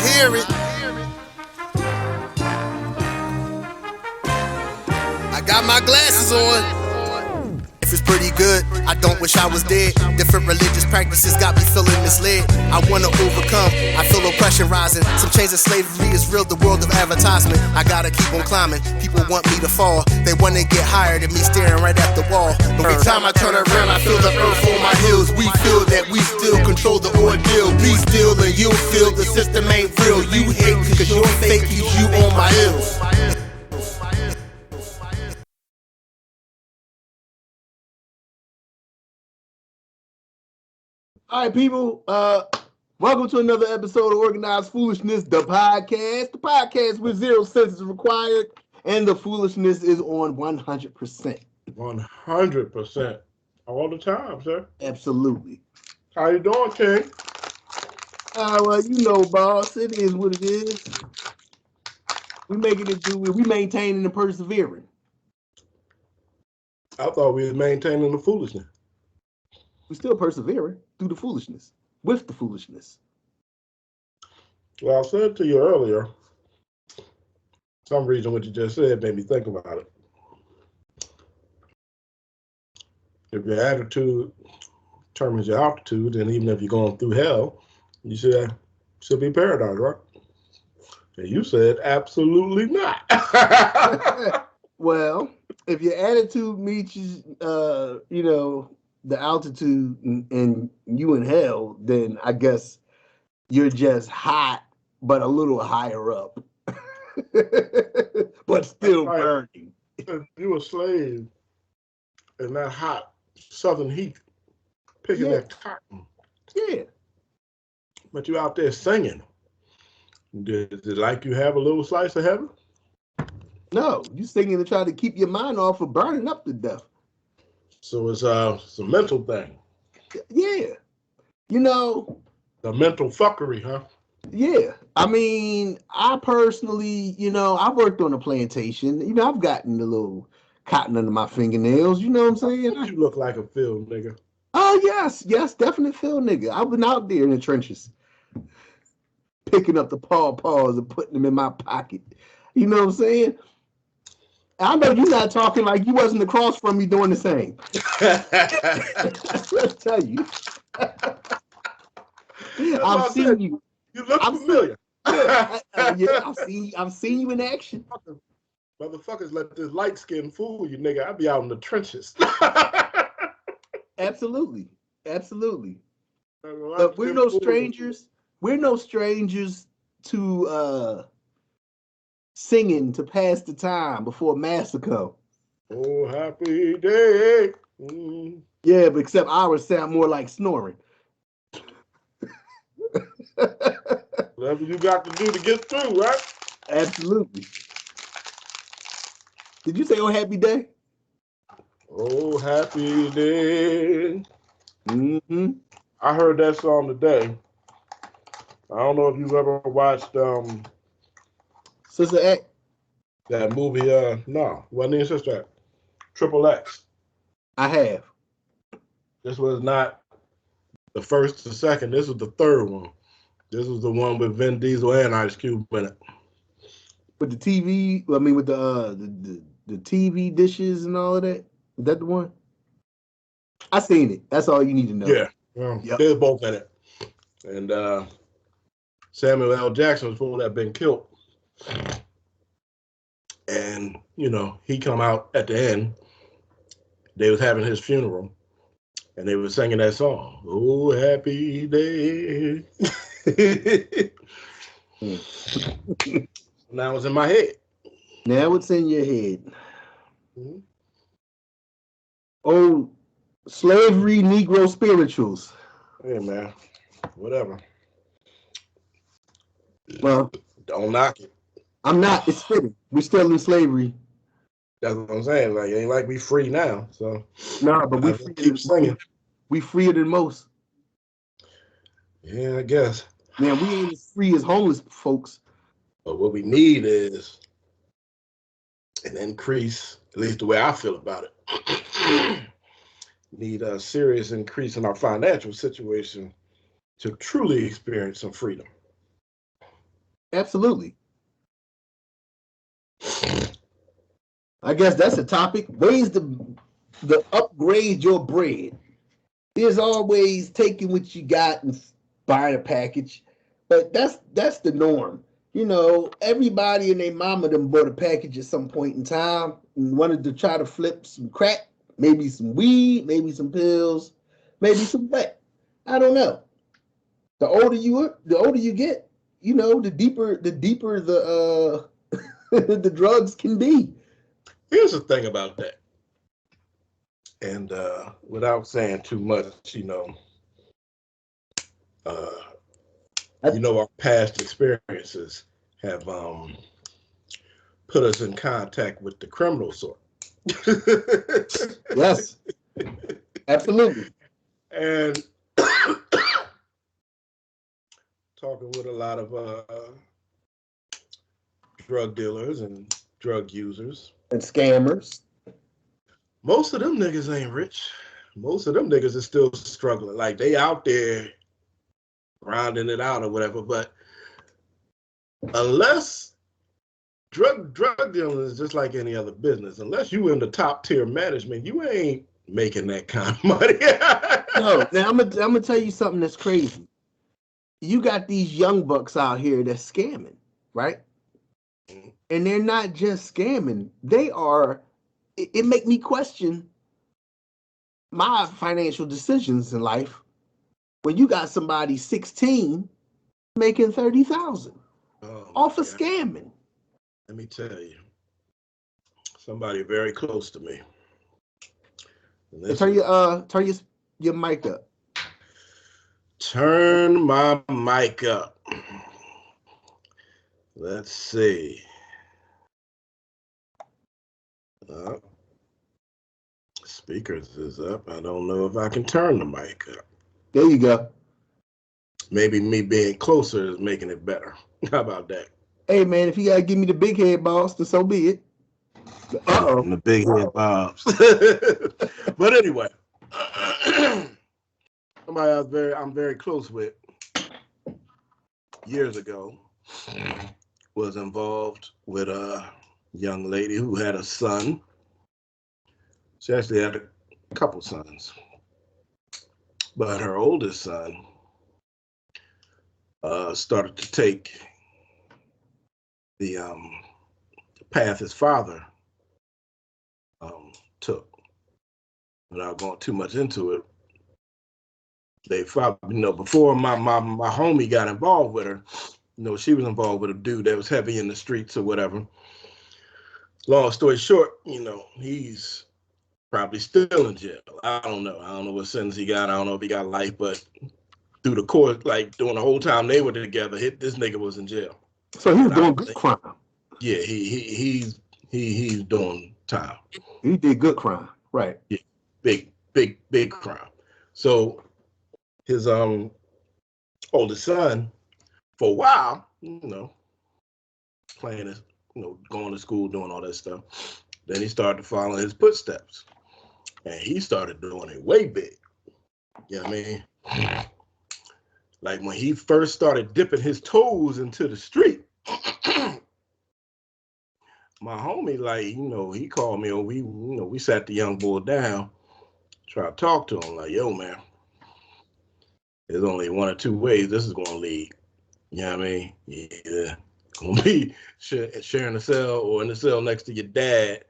hear it. I got my glasses on. If it's pretty good, I don't wish I was dead. Different religious practices got me feeling misled. I wanna overcome, I feel oppression rising. Some chains of slavery is real, the world of advertisement. I gotta keep on climbing, people want me to fall. They wanna get higher than me staring right at the wall. But every time I turn around, I feel the earth on my heels. We feel that we still control the ordeal. Be still and you'll feel the system ain't real. You hate cause your fake keeps you on my heels. All right, people. Welcome to another episode of Organized Foolishness, the podcast. The podcast with 0 cents is required, and the foolishness is on 100%. 100%. All the time, sir. Absolutely. How you doing, King? Well, you know, boss, it is what it is. We making it do. We maintaining and persevering. I thought we was maintaining the foolishness. We still persevering through the foolishness, with the foolishness. Well, I said to you earlier, some reason what you just said made me think about it. If your attitude determines your altitude, and even if you're going through hell, you should be paradise, right? And you said absolutely not. Well, if your attitude meets, the altitude and you in hell, then I guess you're just hot, but a little higher up, but still burning. If you a slave in that hot southern heat, picking that cotton. Yeah. But you out there singing. Did it like you have a little slice of heaven? No, you singing to try to keep your mind off of burning up to death. So it's a mental thing. Yeah. The mental fuckery, huh? Yeah. I mean, I personally, I worked on a plantation. I've gotten a little cotton under my fingernails. You know what I'm saying? You look like a field nigga. Oh, yes, definite field nigga. I've been out there in the trenches, picking up the paws and putting them in my pocket. You know what I'm saying? I know you're not talking like you wasn't across from me doing the same. Let's tell you. I've seen you. You look familiar. I've seen you in action. Motherfuckers let this light skin fool you, nigga. I be out in the trenches. Absolutely. But we're no strangers. We're no strangers to singing to pass the time before massacre. Oh, happy day. Mm. Yeah, but except ours sound more like snoring. Whatever you got to do to get through, right? Absolutely. Did you say "Oh Happy Day"? Oh, happy day. Mm-hmm. I heard that song today. I don't know if you've ever watched Sister Act. that movie. No, wasn't even Sister Act. Triple X. I have. This was not the first or second. This was the third one. This was the one with Vin Diesel and Ice Cube in it. With the TV, with the TV dishes and all of that. Is that the one? I seen it. That's all you need to know. Yeah, They're both in it. And Samuel L. Jackson was supposed to have been killed. And, he come out at the end. They was having his funeral. And they were singing that song. Oh, happy day. Now it's in my head. Now it's in your head. Mm-hmm. Oh, slavery, Negro spirituals. Hey, man. Whatever. Well, don't knock it. I'm not. It's fitting. We're still in slavery. That's what I'm saying. Like, it ain't like we free now. So no, but we keep singing. We freer than most. Yeah, I guess. Man, we ain't as free as homeless folks. But what we need is an increase, at least the way I feel about it. Need a serious increase in our financial situation to truly experience some freedom. Absolutely. I guess that's a topic. Ways to upgrade your bread. There's always taking what you got and buying a package, but that's the norm. You know, everybody and their mama done bought a package at some point in time and wanted to try to flip some crack, maybe some weed, maybe some pills, maybe some wet. I don't know. The older you get, you know, the deeper the drugs can be. Here's the thing about that. And without saying too much, our past experiences have put us in contact with the criminal sort. Yes, absolutely. And talking with a lot of drug dealers and drug users. And scammers. Most of them niggas ain't rich. Most of them niggas are still struggling. Like, they out there grinding it out or whatever. But unless drug dealing is just like any other business, unless you in the top tier management, you ain't making that kind of money. No, now I'm gonna tell you something that's crazy. You got these young bucks out here that's scamming, right? And they're not just scamming. They are. It make me question my financial decisions in life. When you got somebody 16 making 30,000 off of scamming. Let me tell you, somebody very close to me. Turn your mic up. Turn my mic up. Let's see. Speakers is up. I don't know if I can turn the mic up. There you go. Maybe me being closer is making it better. How about that? Hey man, if you gotta give me the big head boss, then so be it. The big head bobs. But anyway, somebody I'm very close with years ago was involved with a young lady who had a son. She actually had a couple sons, but her oldest son started to take the path his father took. Without going too much into it, they probably, before my homie got involved with her, she was involved with a dude that was heavy in the streets or whatever. Long story short, he's probably still in jail. I don't know. I don't know what sentence he got. I don't know if he got life, but through the course, like during the whole time they were together, this nigga was in jail. So he was doing good crime. Yeah, he's doing time. He did good crime, right? Yeah, big crime. So his oldest son, for a while, playing his, going to school, doing all that stuff. Then he started to follow his footsteps, and he started doing it way big. You know what I mean? Like when he first started dipping his toes into the street, my homie, he called me, and we sat the young boy down, tried to talk to him, like, yo, man, there's only one or two ways this is going to lead. You know what I mean? Yeah. Gonna be sharing a cell or in the cell next to your dad,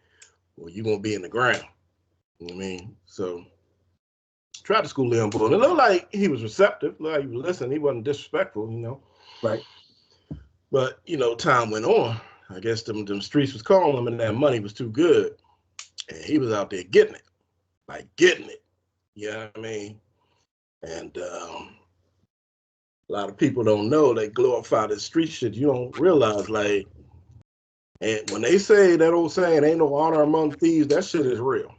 or you're gonna be in the ground. You know what I mean? So tried to school him, but it looked like he was receptive, looked like he was listening, he wasn't disrespectful, Right. But time went on. I guess them streets was calling him, and that money was too good. And he was out there getting it. You know what I mean? And a lot of people don't know, they glorify the street shit. You don't realize, and when they say that old saying, ain't no honor among thieves, that shit is real.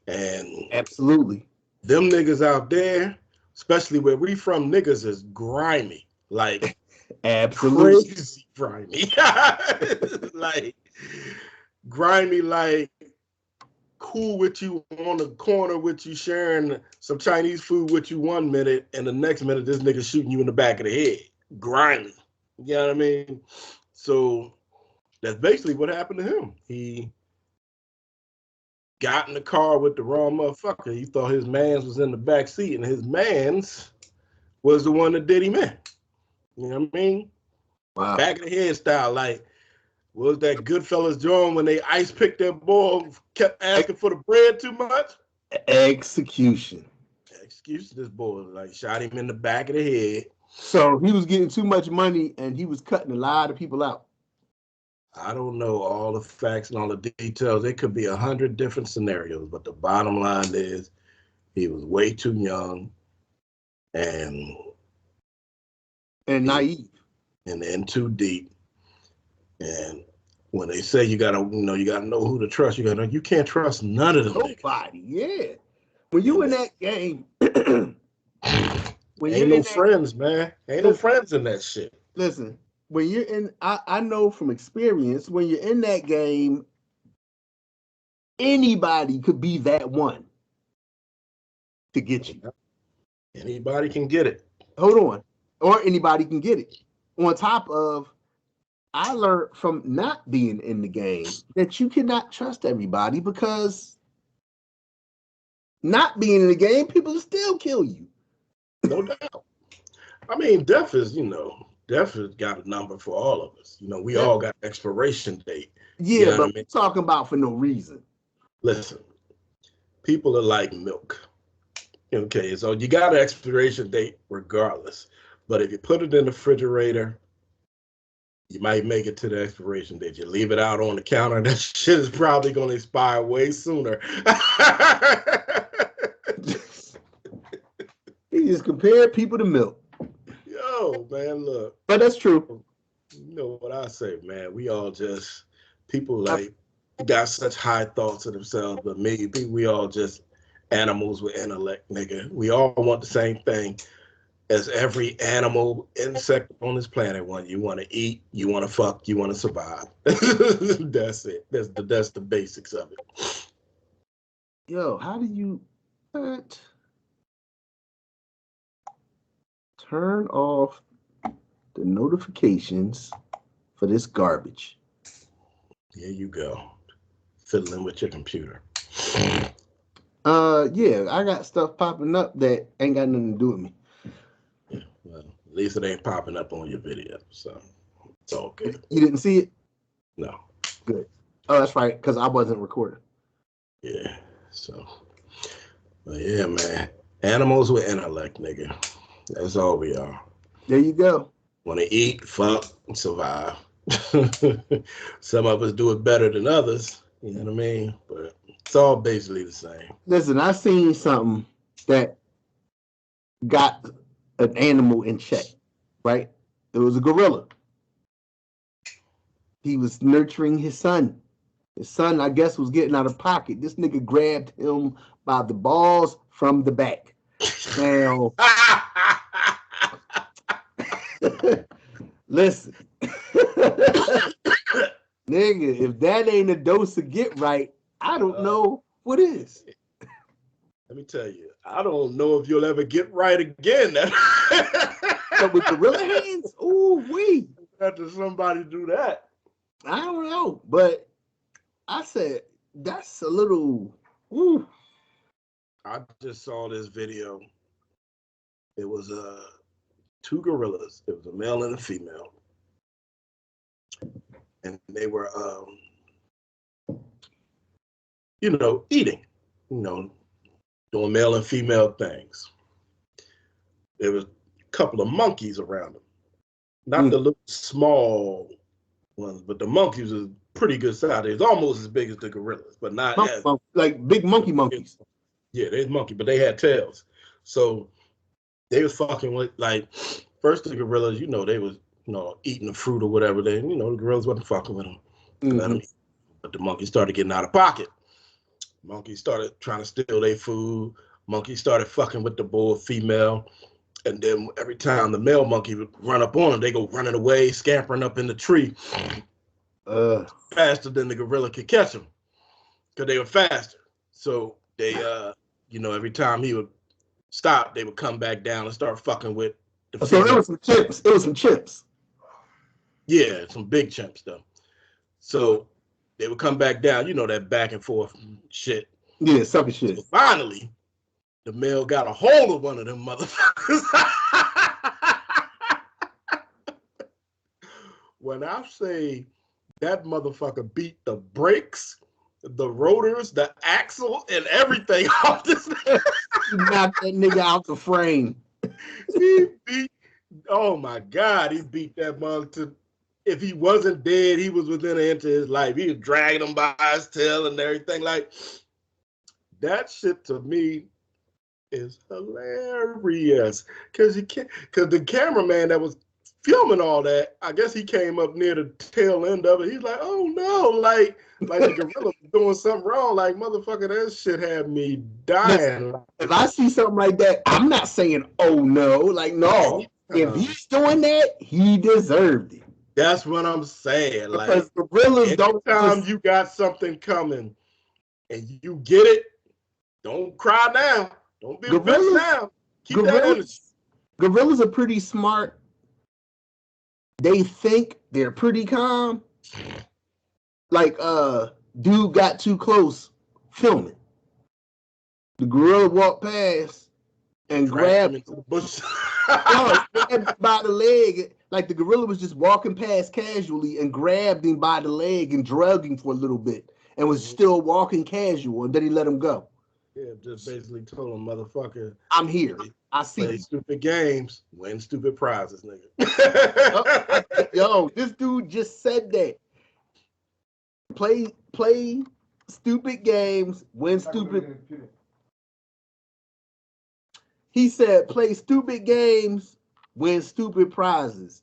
And absolutely, them niggas out there, especially where we from, niggas is grimy. Like, absolutely crazy grimy. Like, grimy, like, cool with you on the corner with you, sharing some Chinese food with you one minute, and the next minute this nigga shooting you in the back of the head. Grimy. You know what I mean? So that's basically what happened to him. He got in the car with the wrong motherfucker. He thought his man's was in the back seat, and his man's was the one that did him in. You know what I mean? Wow. Back of the head style, like, what was that Goodfellas joint when they ice picked that boy, kept asking for the bread too much? Execution. Excuse this boy, like, shot him in the back of the head. So he was getting too much money, and he was cutting a lot of people out. I don't know all the facts and all the details. It could be 100 different scenarios, but the bottom line is he was way too young and naive. And in too deep. And when they say you gotta know who to trust, you can't trust none of them. Nobody, yeah. When you in that game, when ain't no friends, man. Ain't no friends in that shit. Listen, when you're in, I know from experience, when you're in that game, anybody could be that one to get you. Anybody can get it. Hold on. Or anybody can get it. On top of, I learned from not being in the game that you cannot trust everybody, because not being in the game, people will still kill you. No doubt. I mean, death has got a number for all of us. We all got an expiration date. Yeah, but we're talking about for no reason. Listen, people are like milk. Okay, so you got an expiration date regardless. But if you put it in the refrigerator, you might make it to the expiration date. You leave it out on the counter, that shit is probably going to expire way sooner. He just compared people to milk. Yo, man, look. But that's true. You know what I say, man. We all just, people like, got such high thoughts of themselves, but maybe we all just animals with intellect, nigga. We all want the same thing as every animal, insect on this planet want. You want to eat, you want to fuck, you want to survive. That's it. That's the basics of it. Yo, how do you turn off the notifications for this garbage? Here you go. Fiddling with your computer. Yeah, I got stuff popping up that ain't got nothing to do with me. Yeah, well, at least it ain't popping up on your video, so it's all good. You didn't see it? No. Good. Oh, that's right, because I wasn't recording. Yeah, so. But yeah, man. Animals with intellect, nigga. That's all we are. There you go. Want to eat, fuck, and survive. Some of us do it better than others, you know what I mean? But it's all basically the same. Listen, I seen something that got an animal in check, right? It was a gorilla. He was nurturing his son. His son, I guess, was getting out of pocket. This nigga grabbed him by the balls from the back. Now, listen. Nigga, if that ain't a dose of get right, I don't know what is. Let me tell you, I don't know if you'll ever get right again. So with gorilla hands, ooh wee. After somebody do that. I don't know, but I said that's a little. Ooh. I just saw this video. It was two gorillas. It was a male and a female, and they were, eating, doing male and female things. There was a couple of monkeys around them, not the little small ones, but the monkeys was pretty good size. It was almost as big as the gorillas, but not as like big monkeys. Yeah, they're monkey, but they had tails. So they was fucking with, like, first the gorillas, they was, eating the fruit or whatever. The gorillas wasn't fucking with them. Mm-hmm. Let them eat. But the monkeys started getting out of pocket. Monkeys started trying to steal their food. Monkeys started fucking with the bull female. And then every time the male monkey would run up on them, they go running away, scampering up in the tree. Faster than the gorilla could catch them. Because they were faster. So they, every time he would stop, they would come back down and start fucking with the female. So it was some chimps. Yeah, some big chimps though. So they would come back down, you know, that back and forth shit. Yeah, sucker shit. So finally, the male got a hold of one of them motherfuckers. When I say that motherfucker beat the brakes, the rotors, the axle, and everything off this nigga. Knocked that nigga out the frame. He beat, oh my God, he beat that mug to, if he wasn't dead, he was within an inch of his life. He was dragging him by his tail and everything. Like, that shit to me is hilarious. Because the cameraman that was filming all that, I guess he came up near the tail end of it. He's like, oh no, like the gorilla was doing something wrong. Like, motherfucker, that shit had me dying. If I see something like that, I'm not saying, oh no. Like, no. If he's doing that, he deserved it. That's what I'm saying. Because like, gorillas don't. Anytime you got something coming and you get it, don't cry now. Don't be a bitch now. Keep that energy. Gorillas are pretty smart. They think they're pretty calm. Like, dude got too close filming. The gorilla walked past and grabbed him into the bush. grabbed by the leg. Like the gorilla was just walking past casually and grabbed him by the leg and drug him for a little bit and was still walking casual, and then he let him go. Yeah, just basically told him, motherfucker, I'm here. I see play you. Stupid games, win stupid prizes, nigga. Yo, this dude just said that. Play stupid games, win stupid. He said, play stupid games, win stupid prizes.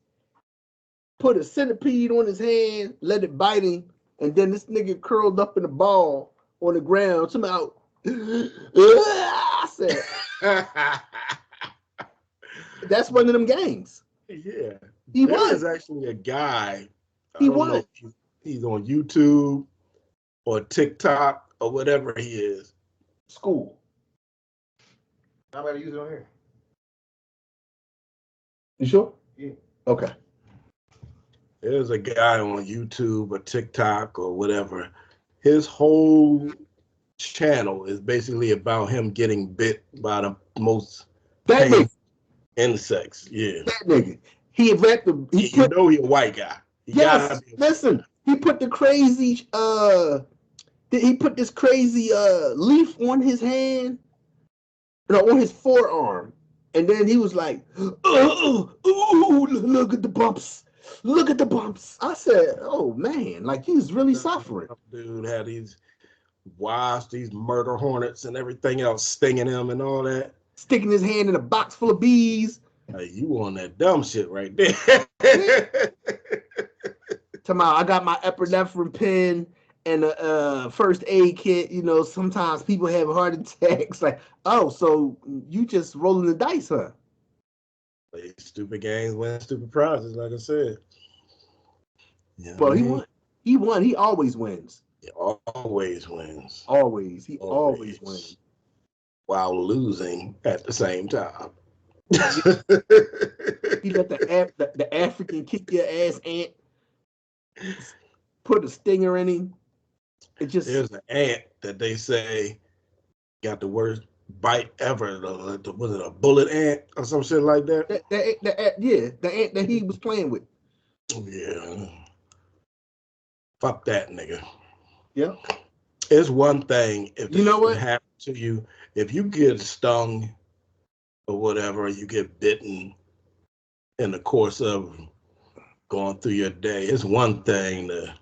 Put a centipede on his hand, let it bite him, and then this nigga curled up in a ball on the ground. Somehow, I said, that's one of them games. Yeah. He won. There's actually a guy. He won. He's on YouTube or TikTok or whatever he is. School. I'm about to use it on here. You sure? Yeah. Okay. There's a guy on YouTube or TikTok or whatever. His whole channel is basically about him getting bit by the most painful insects. Yeah. That nigga. He a white guy. Yes. Listen. He put the crazy leaf on his hand. No, on his forearm. And then he was like, ooh, look at the bumps. Look at the bumps. I said, oh man, like he's really suffering. Dude had these wasps, these murder hornets and everything else stinging him and all that. Sticking his hand in a box full of bees. Hey, you on that dumb shit right there. Tomorrow, I got my epinephrine pen and a first aid kit. You know, sometimes people have heart attacks. Like, oh, so you just rolling the dice, huh? Play stupid games, win stupid prizes, like I said. Yeah, well, he won. He won. He always wins. He always wins. Always. He always wins. While losing at the same time. He let the African kick your ass ant. Put a stinger in him. There's an ant that they say got the worst bite ever. Was it a bullet ant or some shit like that? The ant that he was playing with. Yeah. Fuck that nigga. Yeah. It's one thing if you know what happened to you, if you get stung or whatever, you get bitten in the course of going through your day. It's one thing to,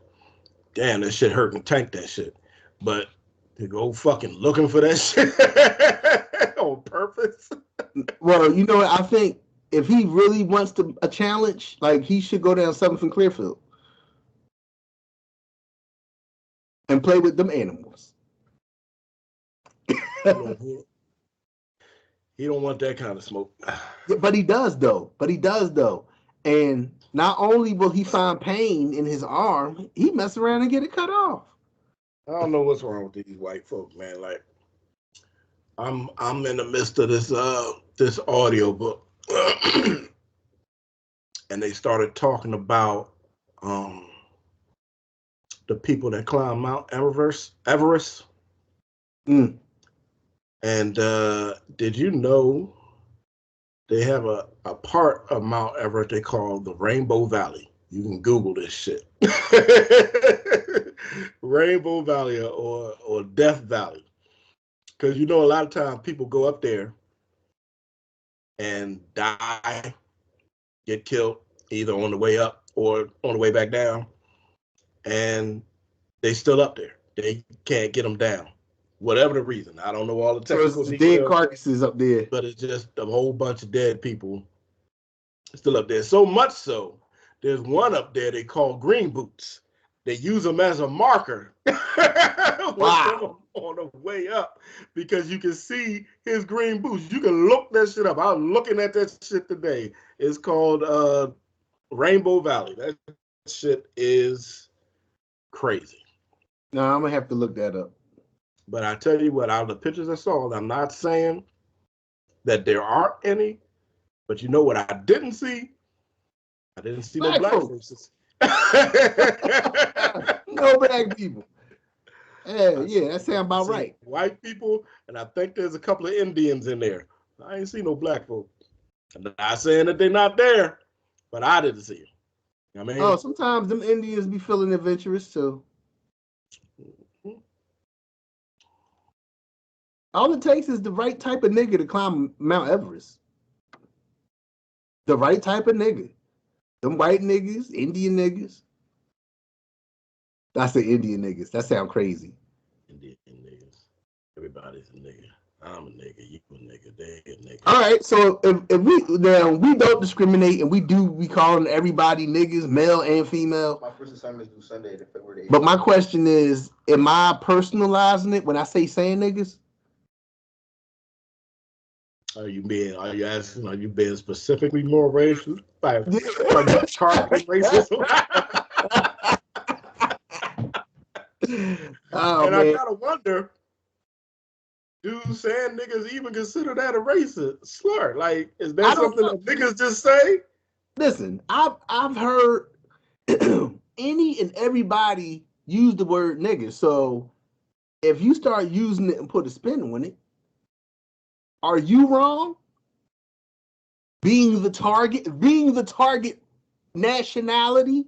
damn, that shit hurt and tank that shit. But to go fucking looking for that shit on purpose. Well, you know what? I think if he really wants a challenge, like he should go down 7th and Clearfield and play with them animals. He don't want that kind of smoke. But he does though. And not only will he find pain in his arm, he mess around and get it cut off. I don't know what's wrong with these white folk, man. Like, I'm in the midst of this audio book, and they started talking about the people that climb Mount Everest. Mm. And did you know they have a part of Mount Everest they call the Rainbow Valley? You can Google this shit. Rainbow Valley or Death Valley. Because you know a lot of times people go up there and die, get killed either on the way up or on the way back down, and they still up there. They can't get them down. Whatever the reason. I don't know all the So technical it's dead details, carcasses up there. but it's just a whole bunch of dead people still up there. So much so, there's one up there they call green boots. They use them as a marker Wow. on the way up because you can see his green boots. You can look that shit up. I was looking at that shit today. It's called Rainbow Valley. That shit is crazy. No, I'm gonna have to look that up. But I tell you what, out of the pictures I saw, I'm not saying that there aren't any, but you know what I didn't see? I didn't see no black faces. No black people. Yeah, that sounds about right. White people, and I think there's a couple of Indians in there. I ain't see no black folks. I'm not saying that they're not there, but I didn't see them. You know what I mean? Oh, sometimes them Indians be feeling adventurous too. All it takes is the right type of nigga to climb Mount Everest. The right type of nigga. Them white niggas, Indian niggas. I say Indian niggas. That sound crazy. Indian niggas. Everybody's a nigga. I'm a nigga. You a nigga. They a nigga. All right. So if we don't discriminate and we calling everybody niggas, male and female. My first assignment is due Sunday, February 8th. But my question is, am I personalizing it when I say saying niggas? Are you being specifically more racist? Are you targeting racism? Oh, and man. I gotta wonder, do saying niggas even consider that a racist slur? Like, is that something that niggas just say? Listen, I've heard any and everybody use the word nigga. So if you start using it and put a spin on it, are you wrong? Being the target nationality,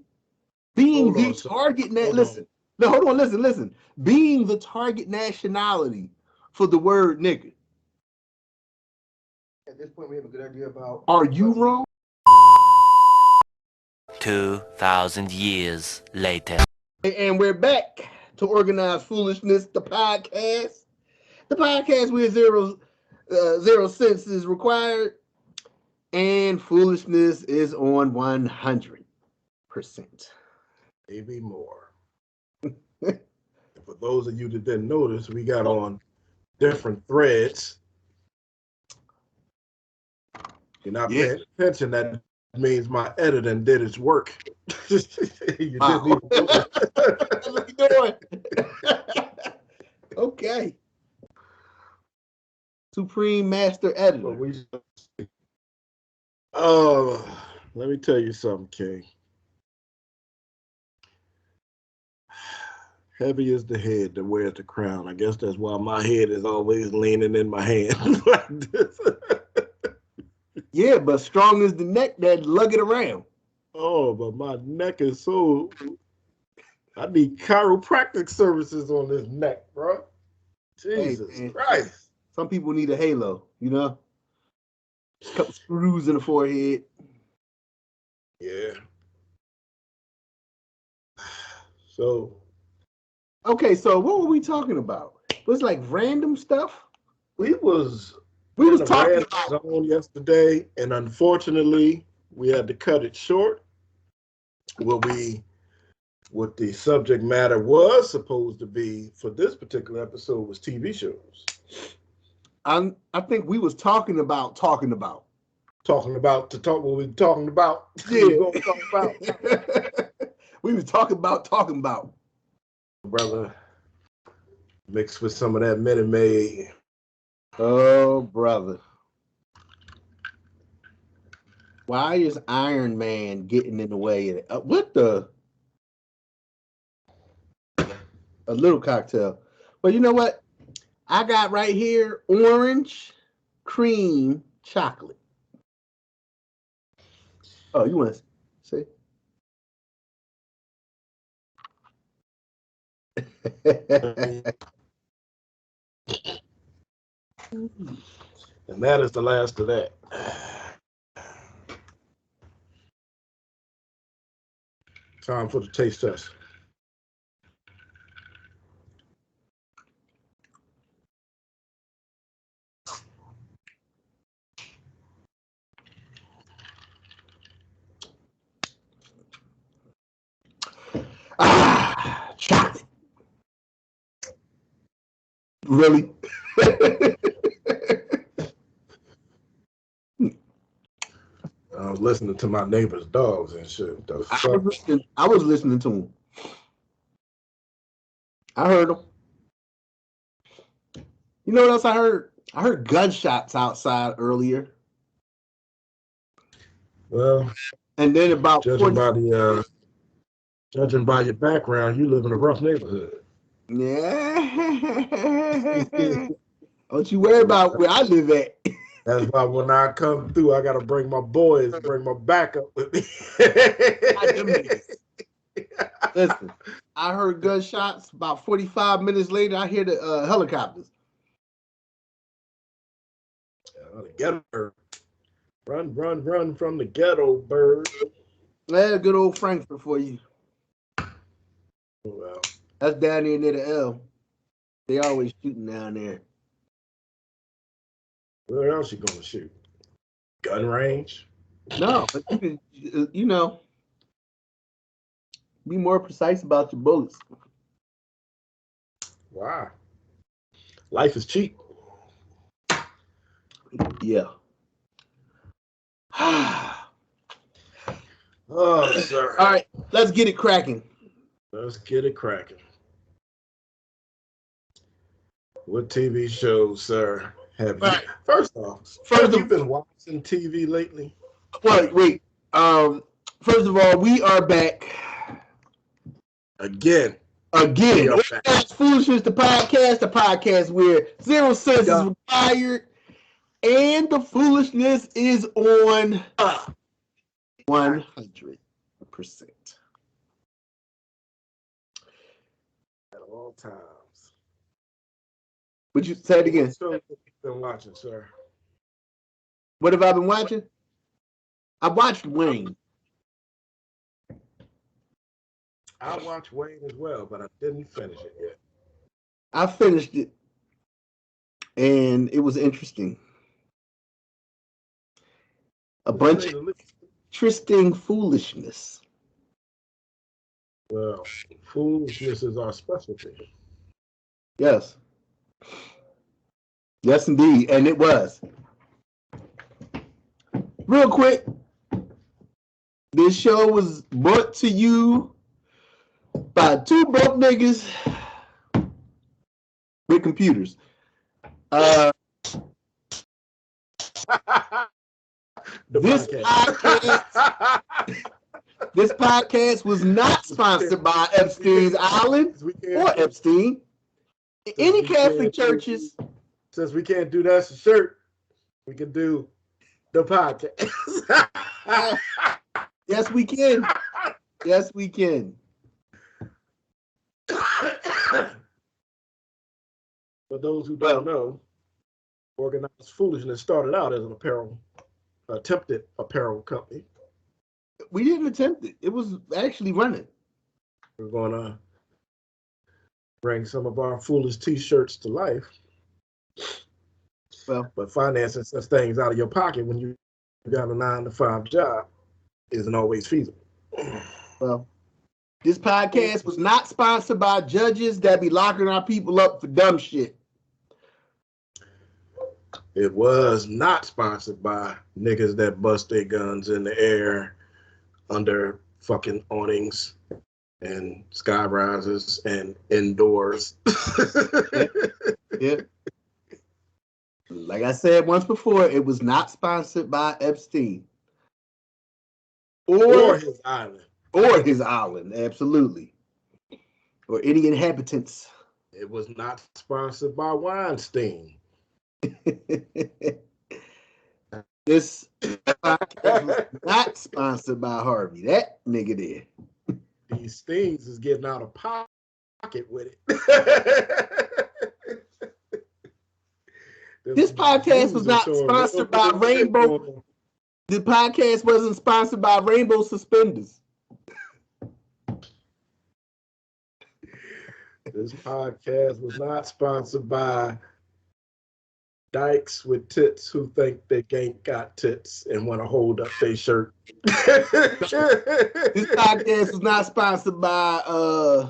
being the target. Listen. No, hold on. Listen. Being the target nationality for the word nigga. At this point, we have a good idea about. Are you wrong? 2,000 years later. And we're back to Organized Foolishness, the podcast. The podcast where zero cents is required and foolishness is on 100%. Maybe more. For those of you that didn't notice, we got on different threads. You're not paying attention. That means my editing did its work. You didn't even notice. What you doing? Okay. Supreme Master Editor. Let me tell you something, King. Heavy is the head that wears the crown. I guess that's why my head is always leaning in my hand like this. Yeah, but strong is the neck that lug it around. Oh, but my neck is so... I need chiropractic services on this neck, bro. Jesus Christ. Some people need a halo, you know? A couple screws in the forehead. Yeah. So... Okay, so what were we talking about? It was like random stuff? We was talking about zone yesterday, and unfortunately, we had to cut it short. What the subject matter was supposed to be for this particular episode was TV shows. I think we was talking about. Talking about what we were talking about. Yeah. We gonna talk about. We was talking about. Brother, mixed with some of that Minute Maid. Oh, brother. Why is Iron Man getting in the way of it? What the? A little cocktail. Well, you know what? I got right here orange cream chocolate. Oh, you want to see? And that is the last of that. Time for the taste test. Chocolate. Really? I was listening to my neighbor's dogs and shit. The fuck? I was listening to him. I heard him. You know what else I heard? I heard gunshots outside earlier. Well, and then about judging by your background, you live in a rough neighborhood. Yeah. Don't you worry about where I live at. That's why when I come through, I gotta bring my boys, bring my backup with me. Listen, I heard gunshots. About 45 minutes later, I hear the helicopters. The ghetto bird. Run from the ghetto bird. That's good old Frankfurt for you. Well, that's down there near the L. They always shooting down there. Where else you gonna shoot? Gun range? No, but you can, be more precise about your bullets. Why? Life is cheap. Yeah. Oh, sir. All right, let's get it cracking. Let's get it cracking. What TV shows, sir, have you? Right. First off, have you been watching TV lately? Wait. First of all, we are back. Again. That's Foolishness, the podcast where 0 cents is required, and the foolishness is on 100%. At all times. Would you say it again? What show have you been watching, sir? What have I been watching? I watched Wayne. I watched Wayne as well, but I didn't finish it yet. I finished it, and it was interesting. A bunch of interesting foolishness. Well, foolishness is our specialty. Yes. Yes, indeed. And it was. Real quick, this show was brought to you by two broke niggas with computers. This podcast was not sponsored by Epstein's Island or Epstein. Any Catholic churches. Since we can't do that shirt, we can do the podcast. Yes, we can. Yes, we can. For those who don't know, Organized Foolishness started out as an attempted apparel company. We didn't attempt it. It was actually running. We're going to bring some of our foolish t-shirts to life. Well, but financing such things out of your pocket when you got a 9-to-5 job isn't always feasible. Well, this podcast was not sponsored by judges that be locking our people up for dumb shit. It was not sponsored by niggas that bust their guns in the air under fucking awnings and sky rises and indoors. Yeah. Like I said once before, it was not sponsored by Epstein. Or his island. Or his island, absolutely. or any inhabitants. It was not sponsored by Weinstein. This podcast was not sponsored by Harvey. That nigga did. These things is getting out of pocket with it. This podcast was not sponsored by Rainbow. The podcast wasn't sponsored by Rainbow Suspenders. This podcast was not sponsored by dykes with tits who think they ain't got tits and want to hold up their shirt. This podcast was not sponsored by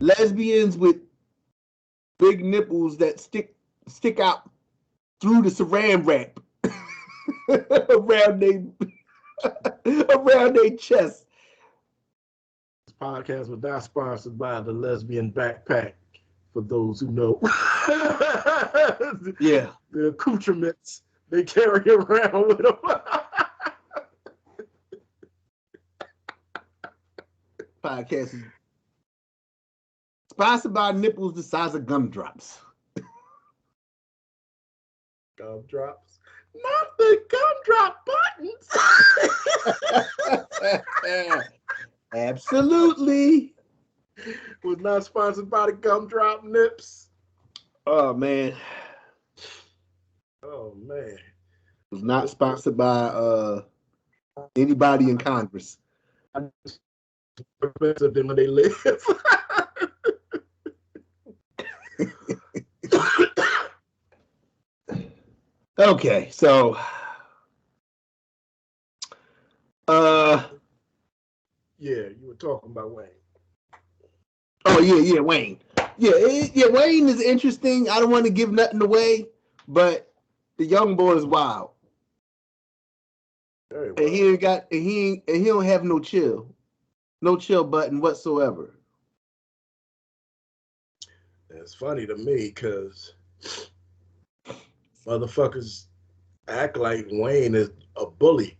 lesbians with big nipples that stick out through the saran wrap around their chest. This podcast was not sponsored by the lesbian backpack, for those who know. Yeah. The accoutrements they carry around with them. Podcast is sponsored by nipples the size of gumdrops. Gumdrops? Not the gumdrop buttons. Absolutely. Was not sponsored by the gumdrop nips. Oh man. Oh man. Was not sponsored by anybody in Congress. Expensive than when they live. Okay, so yeah, you were talking about Wayne. Oh yeah, Wayne. Yeah, Wayne is interesting. I don't want to give nothing away, but the young boy is wild. Very And well. he don't have no chill button whatsoever. It's funny to me because motherfuckers act like Wayne is a bully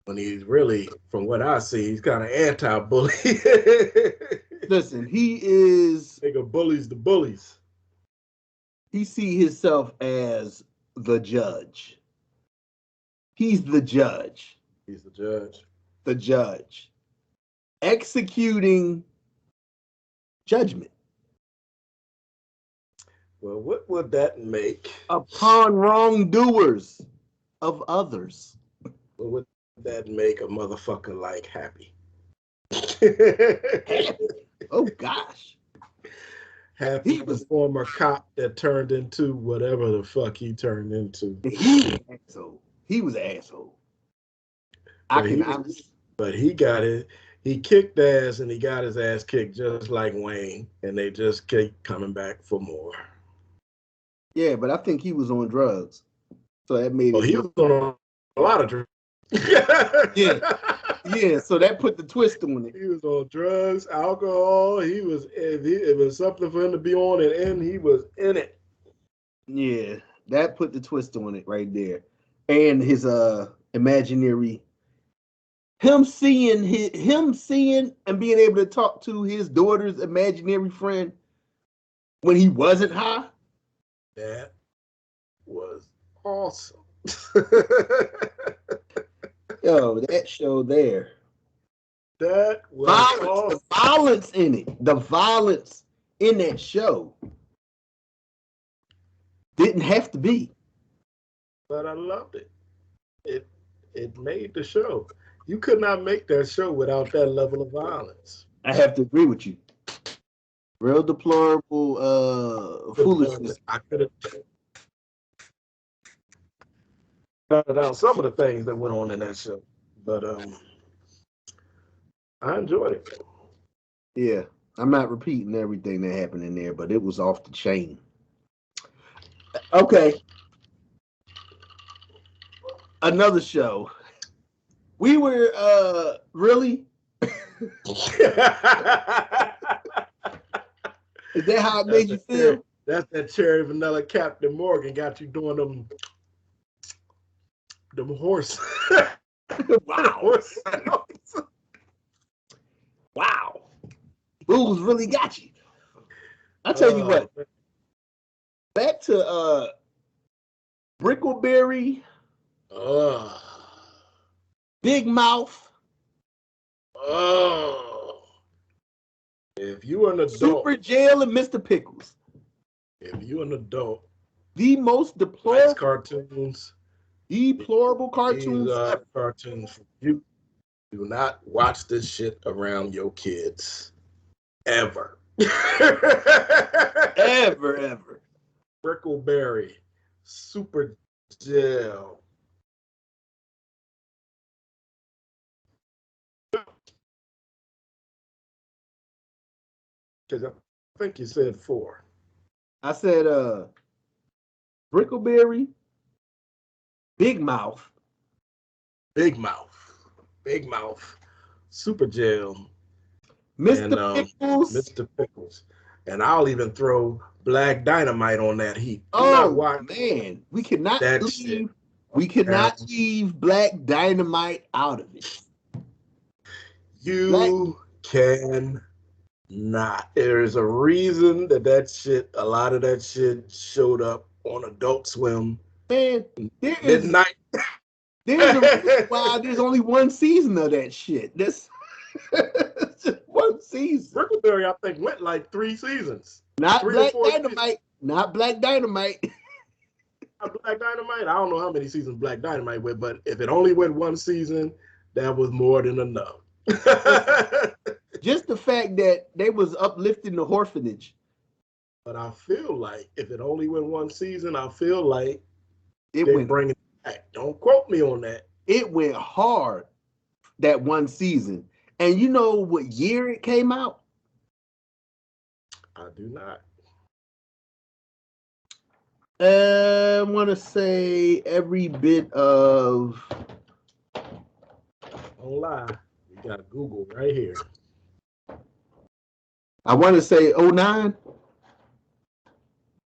when he's really, from what I see, he's kind of anti-bully. Listen, he is. Nigga bullies the bullies. He see himself as the judge. He's the judge. He's the judge. The judge. Executing judgment Well, what would that make? upon wrongdoers of others. What would that make a motherfucker like Happy? Oh gosh. Happy He was- the former cop that turned into whatever the fuck he turned into. He was an asshole. But he got it. He kicked ass and he got his ass kicked just like Wayne, and they just keep coming back for more. Yeah, but I think he was on drugs. So that made Oh, it. he was on a lot of drugs. Yeah, so that put the twist on it. He was on drugs, alcohol. It was something for him to be on it, and he was in it. Yeah, that put the twist on it right there. And his imaginary him seeing and being able to talk to his daughter's imaginary friend when he wasn't high. That was awesome. Yo, that show there. That was The violence in it. The violence in that show didn't have to be. But I loved it. It made the show. You could not make that show without that level of violence. I have to agree with you. Real deplorable foolishness. I could have cut out some of the things that went on in that show, but I enjoyed it. Yeah, I'm not repeating everything that happened in there, but it was off the chain. Okay. Another show. We were really? Is that how it made you feel? That's that cherry vanilla Captain Morgan got you doing them horse. Wow. Wow. Booze really got you. I tell you what. Back to Brickleberry, Big Mouth. If you are an adult, Super Jail and Mr. Pickles. if you're an adult, The most nice cartoons, deplorable cartoons these are ever. cartoons for you. Do not watch this shit around your kids. Ever. Ever. Brickleberry, Super Jail. Because I think you said 4. I said Brickleberry, Big Mouth. Big Mouth, Super Jail, Mr. Pickles. Mr. Pickles. And I'll even throw Black Dynamite on that heap. Man, we cannot leave Black Dynamite out of it. Cannot. There is a reason that a lot of that shit showed up on Adult Swim. Man, midnight. There's a reason why there's only one season of that shit. That's just one season. Brickleberry, I think, went like 3 seasons. Not Black Dynamite. Not Black Dynamite. Not Black Dynamite. I don't know how many seasons Black Dynamite went, but if it only went 1 season, that was more than enough. Just the fact that they was uplifting the orphanage. But I feel like if it only went 1 season, I feel like they bring it back. Don't quote me on that. It went hard that 1 season. And you know what year it came out? I do not. I want to say every bit of... Don't lie. You got Google right here. I want to say 09.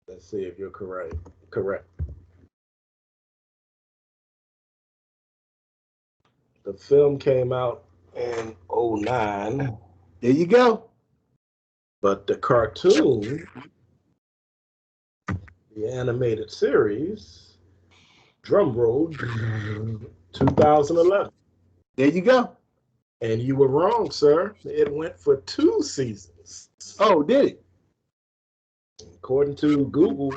Let's see if you're correct. The film came out in 09. There you go. But the cartoon, the animated series, drum roll, 2011. There you go. And you were wrong, sir. It went for 2 seasons. Oh, did it? According to Google,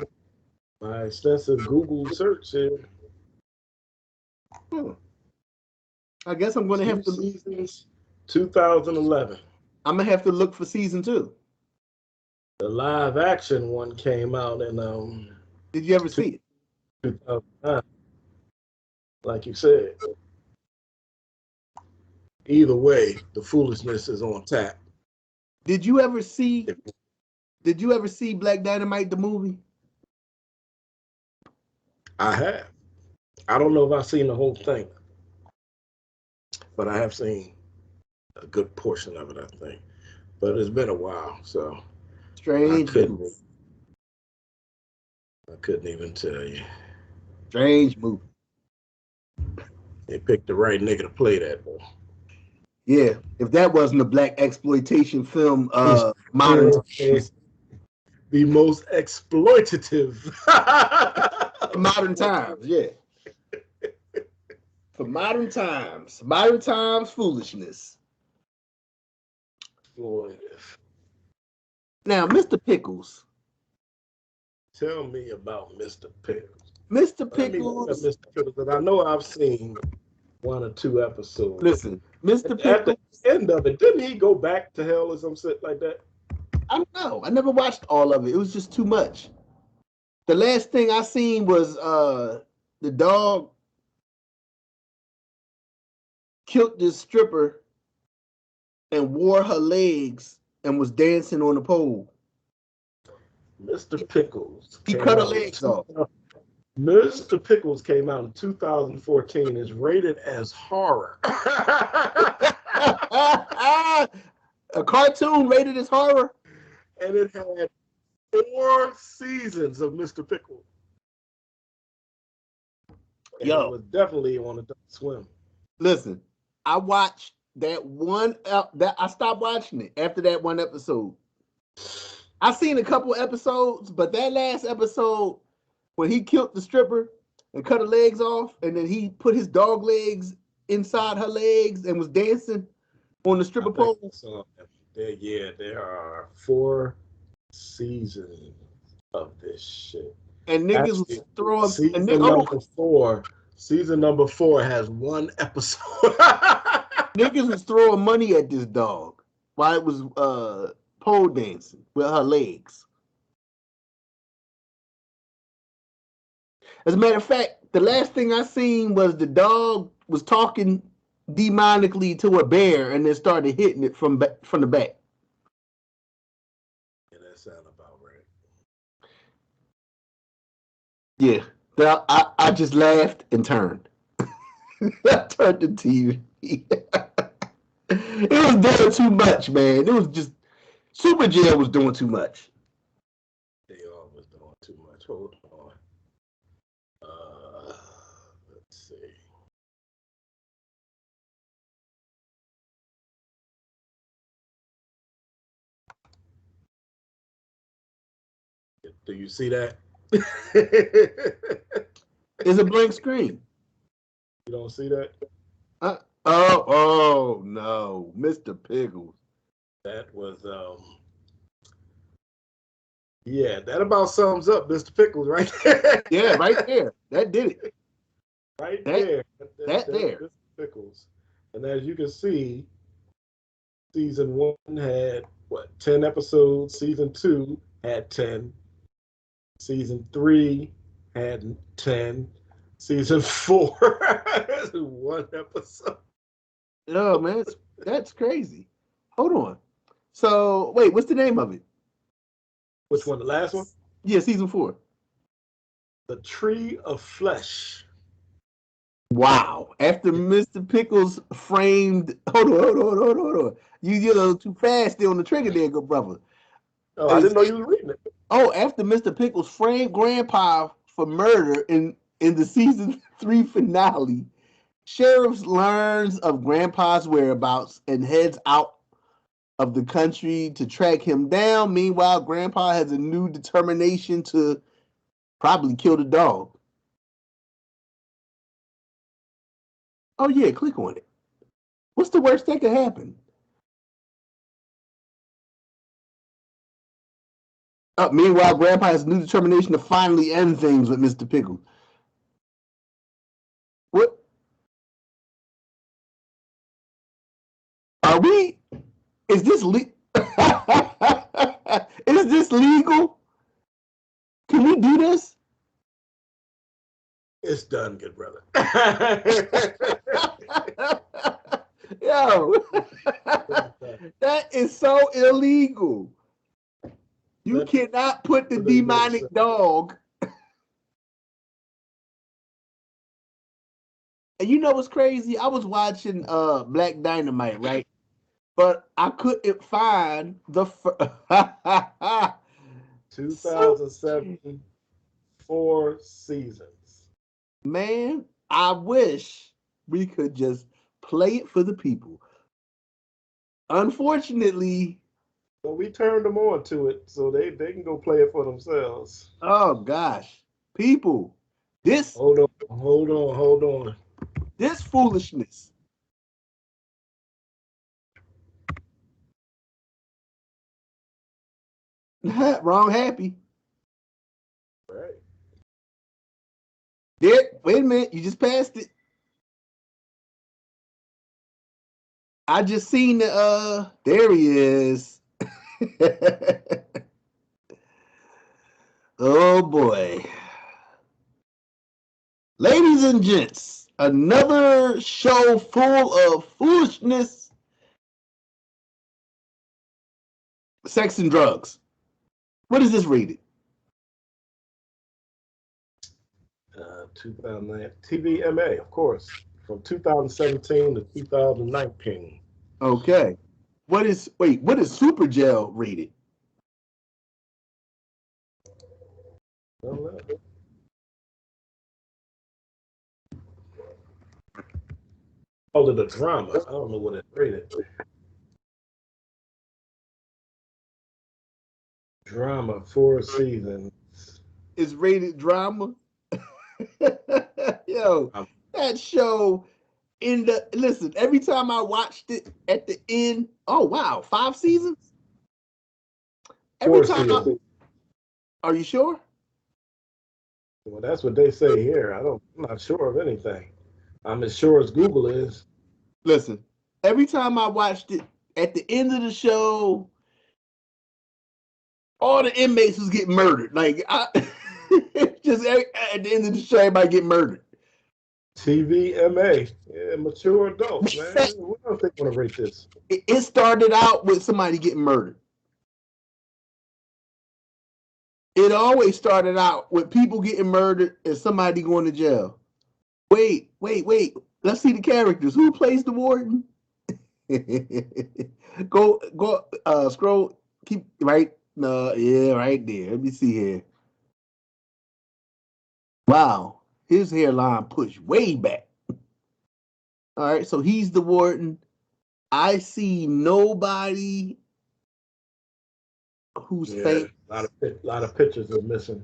my extensive Google search here. I guess I'm going to have to... Seasons, 2011. I'm going to have to look for season 2. The live action one came out in... Did you ever see it? 2009. Like you said. Either way, the foolishness is on tap. Did you ever see Black Dynamite the movie? I have. I don't know if I've seen the whole thing, but I have seen a good portion of it, I think. But it's been a while, so strange. I couldn't even tell you. Strange movie. They picked the right nigga to play that one. Yeah, if that wasn't a black exploitation film, modern times. The most exploitative. Modern times, yeah. For modern times foolishness. Boy. Now, Mr. Pickles. Tell me about Mr. Pickles. Mr. Pickles. Mr. Pickles, because I know I've seen 1 or 2 episodes. Listen, Mr. Pickles. At the end of it, didn't he go back to hell or some shit like that? I don't know. I never watched all of it. It was just too much. The last thing I seen was the dog killed this stripper and wore her legs and was dancing on the pole. Mr. Pickles. He cut her legs off. Mr. Pickles came out in 2014. Is rated as horror. A cartoon rated as horror? And it had 4 seasons of Mr. Pickles. And Yo. it was definitely on Adult Swim. Listen, I watched that one that I stopped watching it after that one episode. I seen a couple episodes, but that last episode when he killed the stripper and cut her legs off, and then he put his dog legs inside her legs and was dancing on the stripper pole. So there are 4 seasons of this shit. And niggas Actually, was throwing season number 4 has 1 episode. niggas was throwing money at this dog while it was pole dancing with her legs. As a matter of fact, the last thing I seen was the dog was talking demonically to a bear and then started hitting it from the back. Yeah, that sounds about right. Yeah, I just laughed and turned. I turned the TV. It was doing too much, man. It was just Super Jail was doing too much. They all was doing too much. Hold on. Let's see. Do you see that? It's a blank screen. You don't see that? Oh no, Mr. Pickles. That was yeah, that about sums up Mr. Pickles right there. Yeah, right there. That did it. Right That- there. that there. Mr. Pickles. And as you can see, season 1 had 10 episodes, season 2 had 10, season 3 had 10, season 4 has 1 episode. Oh man, that's crazy. Hold on. So wait, what's the name of it? Which one? The last one? Yeah, season 4. The Tree of Flesh. Wow. After Mr. Pickles framed, hold on. You're a little too fast there on the trigger there, good brother. Oh, I didn't know you was reading it. Oh, after Mr. Pickles framed Grandpa for murder in the season 3 finale, Sheriff learns of Grandpa's whereabouts and heads out of the country to track him down. Meanwhile, Grandpa has a new determination to probably kill the dog. Oh yeah, click on it. What's the worst that could happen? Meanwhile, Grandpa has a new determination to finally end things with Mr. Pickles. What? Are we? Is this is this legal? Can we do this? It's done, good brother. Yo, that is so illegal. You cannot put the demonic dog. And you know what's crazy? I was watching Black Dynamite, right? But I couldn't find the 2007, 4 seasons. Man, I wish we could just play it for the people. Unfortunately, Well, we turned them on to it, so they can go play it for themselves. oh gosh, people, this Hold on. this foolishness. Wrong happy. Right. There, wait a minute, you just passed it. I just seen the there he is. Oh boy. Ladies and gents, another show full of foolishness, sex and drugs. What is this rated? 2009 TVMA, of course, from 2017 to 2019. Okay. What is Super Gel rated? Don't know. call it a drama. I don't know what it's rated. Drama, 4 seasons. It's rated drama. Yo, that show listen, every time I watched it at the end, oh wow, 5 seasons? Every 4 time seasons. are you sure? Well, that's what they say here. I'm not sure of anything. I'm as sure as Google is. Listen, every time I watched it, at the end of the show, all the inmates was getting murdered. Like, just at the end of the show, everybody get murdered. TVMA, yeah, mature adults, man. What else they want to rate this? It started out with somebody getting murdered. It always started out with people getting murdered and somebody going to jail. Wait. Let's see the characters. Who plays the warden? go, scroll, keep right. No, yeah, right there. Let me see here. Wow, his hairline pushed way back. All right, so he's the warden. I see nobody who's famous. A lot of pictures are missing.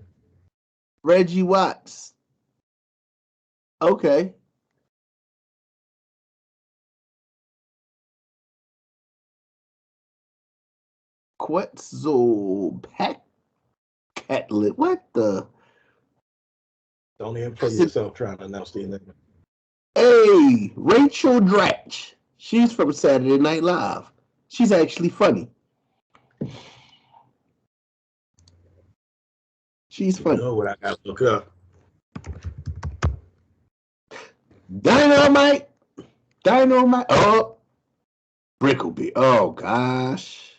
Reggie Watts. Okay. Quetzalcoatl. What the? Don't even play yourself trying to announce the name. Hey, Rachel Dratch. She's from Saturday Night Live. She's actually funny. She's funny. You know what I got to look up? Dynamite. Oh, Brickleberry. Oh gosh,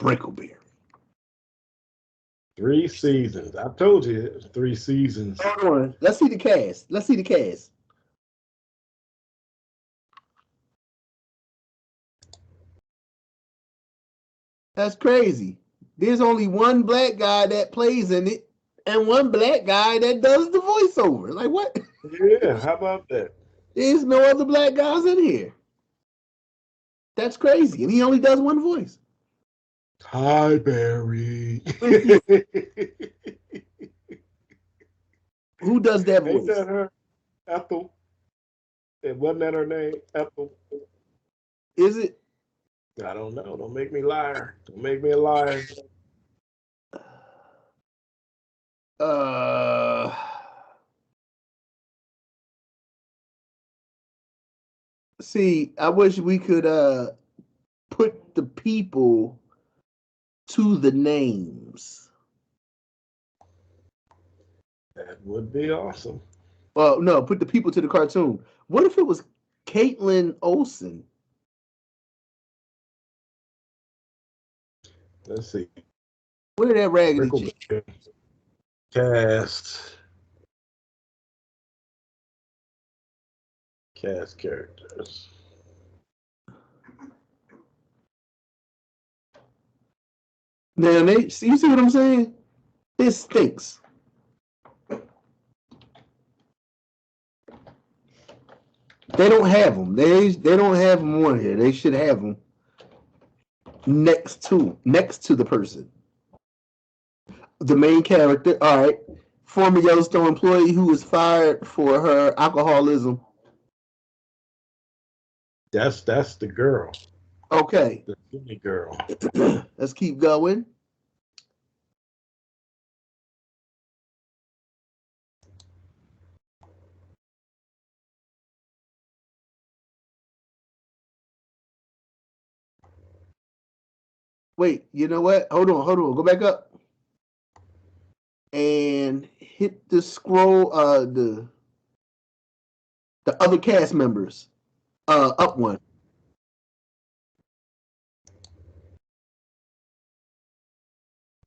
Brickleberry. 3 seasons. I told you it was 3 seasons. Hold on. Let's see the cast. That's crazy. There's only one black guy that plays in it and one black guy that does the voiceover. Like what? Yeah, how about that? There's no other black guys in here. That's crazy. And he only does one voice. Hi, Barry. Who does that voice? Ain't that her? Ethel. And wasn't that her name? Ethel. Is it? I don't know. Don't make me liar. Don't make me a liar. See, I wish we could put the people to the names. That would be awesome. Well, no, put the people to the cartoon. What if it was Caitlin Olsen? Let's see. Where that raggedy chick? Cast characters. Now, you see what I'm saying? This stinks. They don't have them. They don't have them on here. They should have them next to the person. The main character, all right. Former Yellowstone employee who was fired for her alcoholism. That's the girl. Okay. The skinny girl. Let's keep going. Wait, you know what? Hold on. Go back up. And hit the scroll, the other cast members. Up one.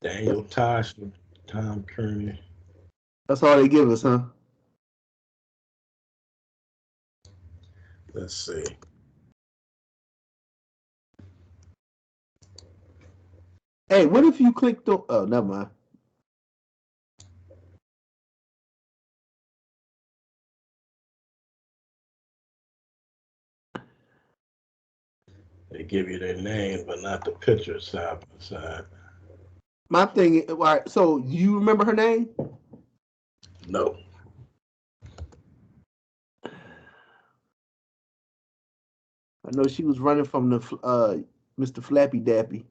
Daniel Tosh and Tom Kearney. That's all they give us, huh? Let's see. Hey, what if you clicked on? Oh, never mind. They give you their name, but not the picture side by side. My thing, all right, so you remember her name? No. I know she was running from the Mr. Flappy Dappy.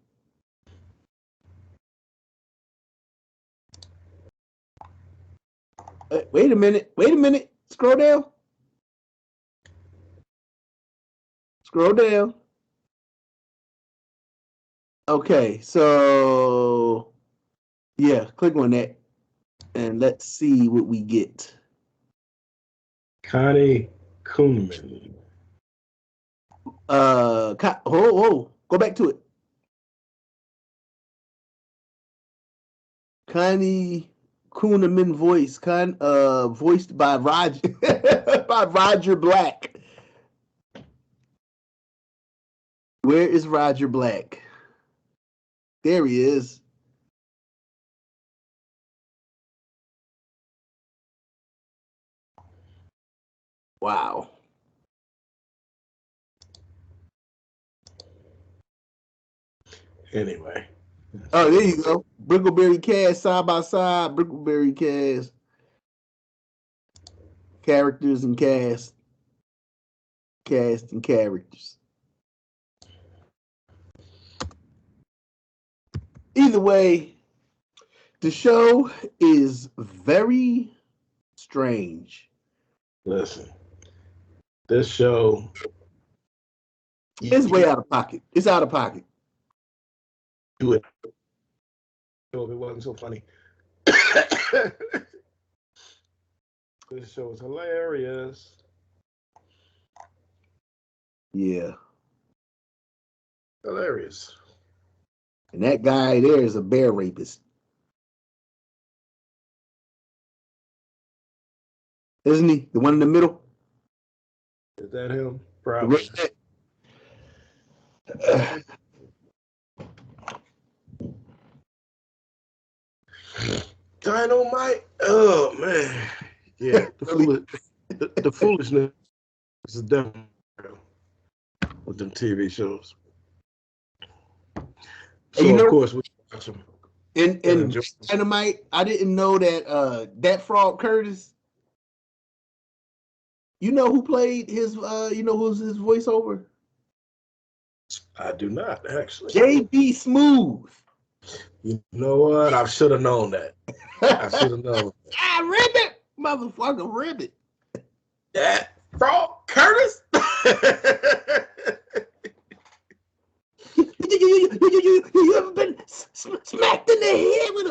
Wait a minute. Scroll down. Okay, so yeah, click on that and let's see what we get. Connie Kuhnman. Go back to it. Connie Kuhnman voice, voiced by Roger by Roger Black. Where is Roger Black? There he is. Wow. Anyway. Oh, there you go. Brickleberry cast side by side. Brickleberry cast. Characters and cast. Cast and characters. Either way, the show is very strange. Listen, this show. It's way out of pocket. It's out of pocket. Do it. If it wasn't so funny. This show is hilarious. Yeah. Hilarious. And that guy there is a bear rapist. Isn't he? The one in the middle? Is that him? Probably. Dynamite. Oh man. Yeah. The foolishness is definitely with them TV shows. So of course we watch them. In Dynamite, I didn't know that that Frog Curtis. You know who played his who's his voiceover? I do not actually. JB Smooth. You know what? I should have known that. I should have known. Ribbit, motherfucker, Ribbit. That Frog Curtis. You ever been smacked in the head with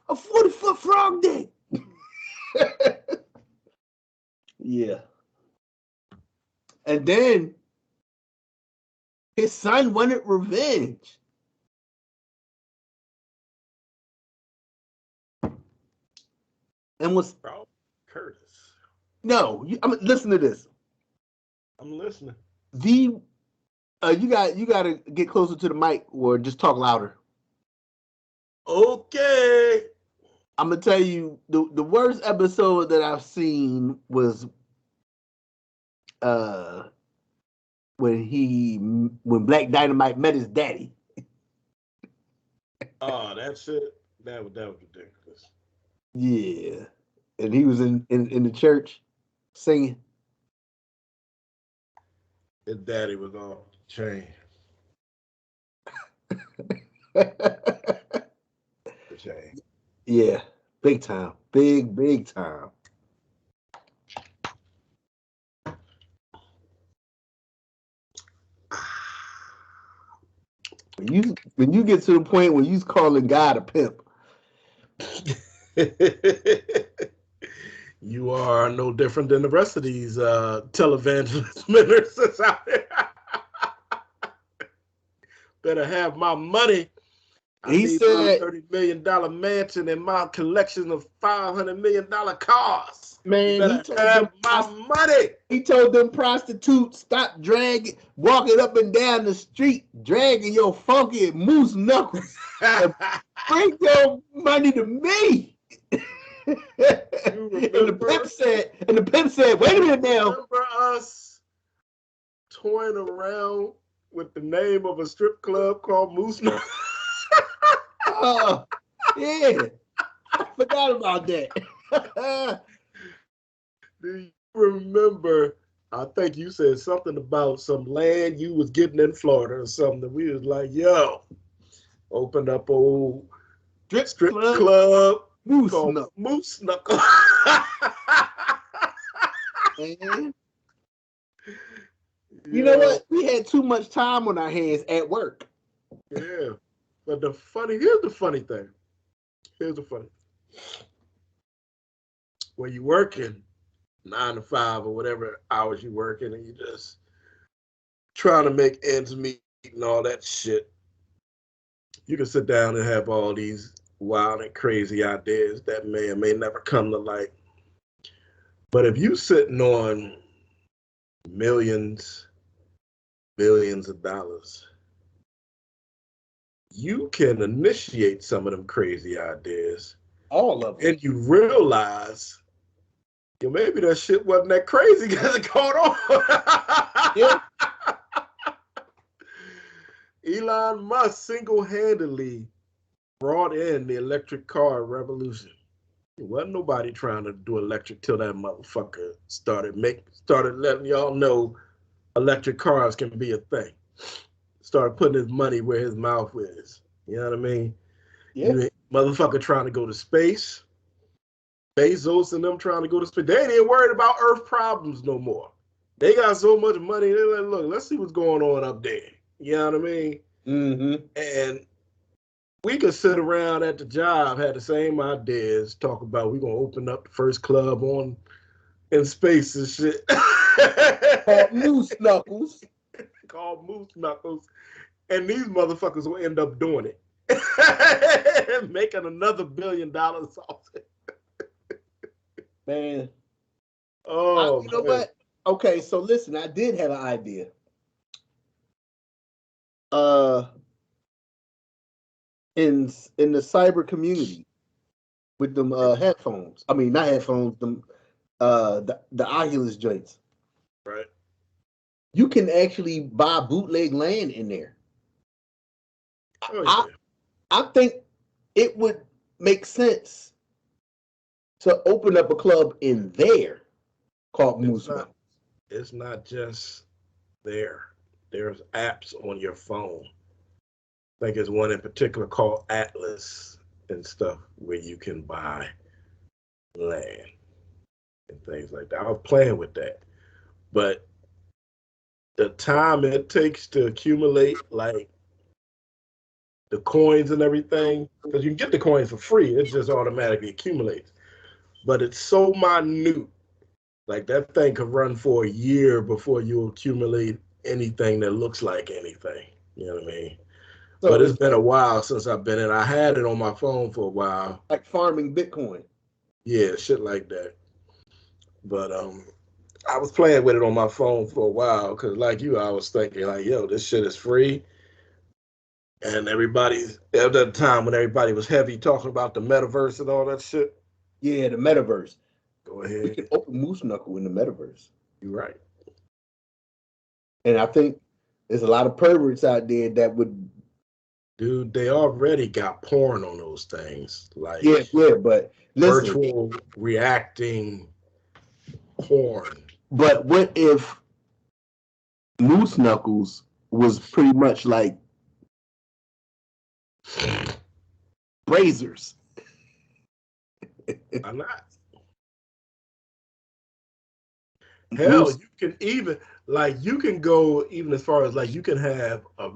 a 40-foot frog dick? Yeah. And then his son wanted revenge. And was Frog Curtis. no. Listen to this. I'm listening. You got to get closer to the mic or just talk louder. Okay. I'm gonna tell you the worst episode that I've seen was when Black Dynamite met his daddy. Oh, that's it. That was ridiculous. Yeah, and he was in the church singing. His daddy was on chain. Chain. Yeah, big time, big time. When you get to the point where you're calling God a pimp, you are no different than the rest of these televangelist ministers out there. Better have my money. He said, $30 million mansion and my collection of $500 million cars. Man, you better have my money. He told them prostitutes, stop walking up and down the street, dragging your funky moose knuckles. Bring your money to me. And the pimp said, wait a minute now. Remember us toying around with the name of a strip club called Moose Knuckles. Oh, yeah. I forgot about that. Do you remember? I think you said something about some land you was getting in Florida or something. We was like, yo, opened up old strip club Moose called Knuckles. Moose Knuckles. Man. You know what? We had too much time on our hands at work. Yeah. But here's the funny thing. When you're working 9 to 5 or whatever hours you're working and you just trying to make ends meet and all that shit, you can sit down and have all these wild and crazy ideas that may or may never come to light. But if you sitting on millions, billions of dollars, you can initiate some of them crazy ideas. All of them. And you realize, maybe that shit wasn't that crazy because it caught on. Yeah. Elon Musk single-handedly brought in the electric car revolution. There wasn't nobody trying to do electric till that motherfucker started letting y'all know electric cars can be a thing. Started putting his money where his mouth is. You know what I mean? Yeah. You motherfucker trying to go to space. Bezos and them trying to go to space. They ain't even worried about Earth problems no more. They got so much money. They're like, look, let's see what's going on up there. You know what I mean? Mm-hmm. And we could sit around at the job, had the same ideas, talk about we're gonna open up the first club in space and shit. Called Moose Knuckles. Called Moose Knuckles. And these motherfuckers will end up doing it. Making another $1 billion off it. Man. Oh, you know what? Okay, so listen, I did have an idea. In the cyber community with them headphones. I mean, not headphones, them the Oculus joints. Right. You can actually buy bootleg land in there. Oh, yeah. I think it would make sense to open up a club in there called Moose Knuckles. It's not just there. There's apps on your phone. I think there's one in particular called Atlas and stuff where you can buy land and things like that. I was playing with that. But the time it takes to accumulate like the coins and everything, because you can get the coins for free, it just automatically accumulates. But it's so minute. Like that thing could run for a year before you accumulate anything that looks like anything. You know what I mean? So but it's been a while since I've been in. I had it on my phone for a while. Like farming Bitcoin. Yeah, shit like that. But I was playing with it on my phone for a while because like you, I was thinking like, yo, this shit is free. And everybody's at that time when everybody was heavy talking about the metaverse and all that shit. Yeah, the metaverse. Go ahead. We can open Moose Knuckle in the metaverse. You're right. And I think there's a lot of perverts out there that would. Dude, they already got porn on those things. Like yeah, but listen, virtual reacting porn. But what if Moose Knuckles was pretty much like Brazers? Why not? Hell, you can even you can go even as far as like you can have a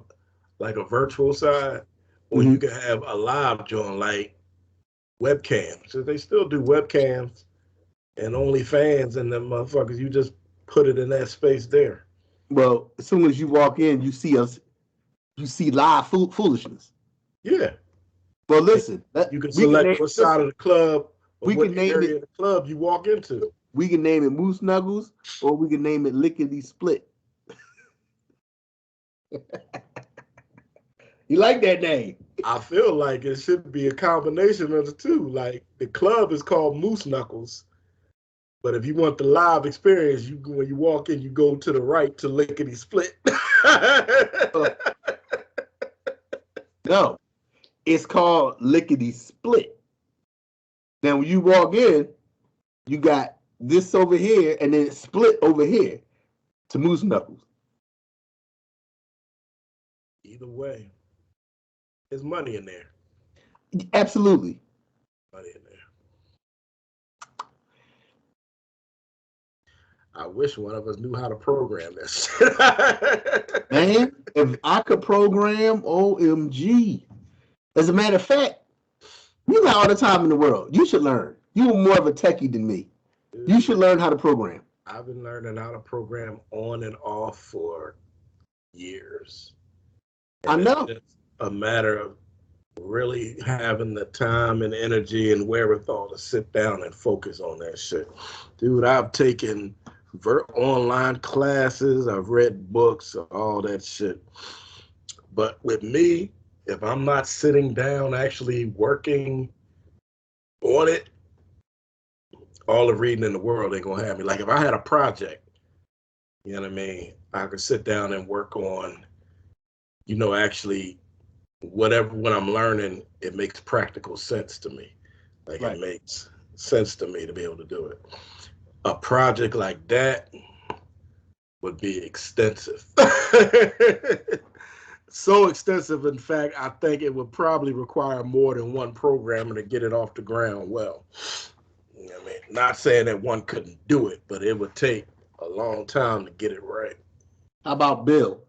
virtual side, or you can have a live joint like webcams. So they still do webcams and OnlyFans and them motherfuckers. You just put it in that space there. Well, as soon as you walk in, you see us. You see live foolishness. Yeah. Well, listen. You can select what side of the club or what area of the club you walk into. We can name it Moose Knuckles, or we can name it Lickety Split. You like that name? I feel like it should be a combination of the two. Like the club is called Moose Knuckles, But if you want the live experience, when you walk in, you go to the right to lickety split. No, it's called lickety split. Then when you walk in, you got this over here, and then it's split over here to moose knuckles. Either way, there's money in there. Absolutely. Money in there. I wish one of us knew how to program this. Man, if I could program, OMG. As a matter of fact, you got all the time in the world. You should learn. You're more of a techie than me. You should learn how to program. I've been learning how to program on and off for years. And I know. It's a matter of really having the time and energy and wherewithal to sit down and focus on that shit. Dude, I've taken online classes, I've read books, all that shit. But with me, if I'm not sitting down actually working on it, all the reading in the world ain't gonna have me. Like if I had a project, you know what I mean, I could sit down and work on, actually whatever, when I'm learning, it makes practical sense to me. Like Right. It makes sense to me to be able to do it. A project like that would be extensive. So extensive, in fact, I think it would probably require more than one programmer to get it off the ground well. You know what I mean? Not saying that one couldn't do it, but it would take a long time to get it right. How about Bill?